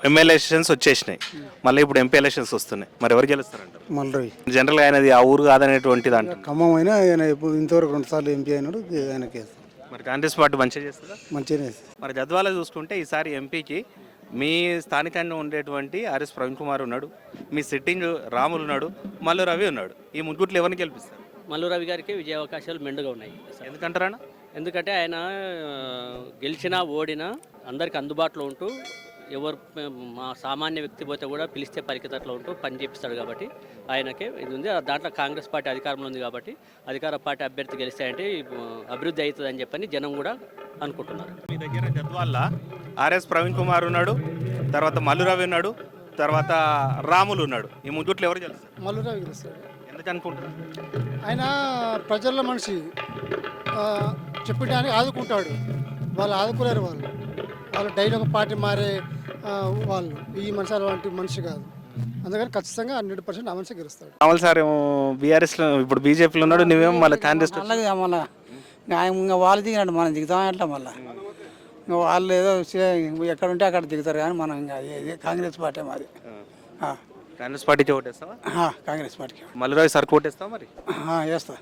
MLA elections వచ్చేసినాయి, మళ్ళీ ఇప్పుడు ఎంపీ ఎలక్షన్స్ వస్తున్నాయి. మరి ఎవరు గెలుస్తారంటారు? మల్లరవి జనరల్గా ఆయనది ఆ ఊరు కాదనేటువంటిది అంటారు. ఖమ్మం అయినా ఆయన ఇంతవరకు 2 సార్లు ఎంపీ అయినాడు. ఆయనకి వేస్తాం. మరి కాంగ్రెస్ పార్టీ మంచిగా చేస్తుందా? మంచిగానే వేస్తాం. మరి గద్వాల చూసుకుంటే ఈసారి ఎంపీకి మీ స్థానికంగా ఉండేటువంటి ఆర్ఎస్ ప్రవీణ్ కుమార్ ఉన్నాడు, మీ సిట్టింగ్ రాములు ఉన్నాడు, మల్లు రవి ఉన్నాడు. ఈ ముగ్గురు ఎవరిని గెలిపిస్తారు? మల్లు రవి గారికి విజయ అవకాశాలు మెండుగా ఉన్నాయి. ఎందుకంటారా? ఎందుకంటే ఆయన గెలిచినా ఓడినా అందరికి అందుబాటులో ఉంటూ ఎవరు మా సామాన్య వ్యక్తి పోతే కూడా పిలిస్తే పరికితట్లో ఉంటూ పని చేపిస్తాడు కాబట్టి ఆయనకే ఇది ఉంది. దాంట్లో కాంగ్రెస్ పార్టీ అధికారంలో ఉంది కాబట్టి అధికార పార్టీ అభ్యర్థి గెలిస్తాయంటే అభివృద్ధి అవుతుందని చెప్పని జనం కూడా అనుకుంటున్నారు. మీ దగ్గర గద్వాల ఆర్ఎస్ ప్రవీణ్ కుమార్ ఉన్నాడు, తర్వాత మల్లు రవి ఉన్నాడు, తర్వాత రాములు ఉన్నాడు. ఈ ముగ్గురు ఎవరు గెలుస్తారు? మల్లురావు గెలుస్తాడు. ఎందుకు అనుకుంటున్నారు? ఆయన ప్రజల మనిషి, చెప్పడానికి ఆదుకుంటాడు. వాళ్ళు ఆదుకోలేరు. వాళ్ళు డైలీ ఒక పార్టీ మారే వాళ్ళు. ఈ మనిషి అలాంటి మనిషి కాదు. అందుకని ఖచ్చితంగా 100% ఆ మనిషి గెలుస్తాడు. రాములు సార్ ఏమో బీఆర్ఎస్లో, ఇప్పుడు బీజేపీలో ఉన్నాడు, నువ్వేమో మళ్ళీ కాంగ్రెస్. అలాగే మళ్ళీ ఇంకా వాళ్ళు దిగినట్టు మనం దిగుతాం ఎట్లా? మళ్ళీ ఇంకా వాళ్ళు ఏదో ఎక్కడ ఉంటే అక్కడ దిగుతారు కానీ మనం ఇంకా కాంగ్రెస్ పార్టీ మాది. కాంగ్రెస్ పార్టీకి ఓటేస్తావా? కాంగ్రెస్ పార్టీకి మల్లురావు సార్ ఓటేస్తావా? మరి వేస్తా.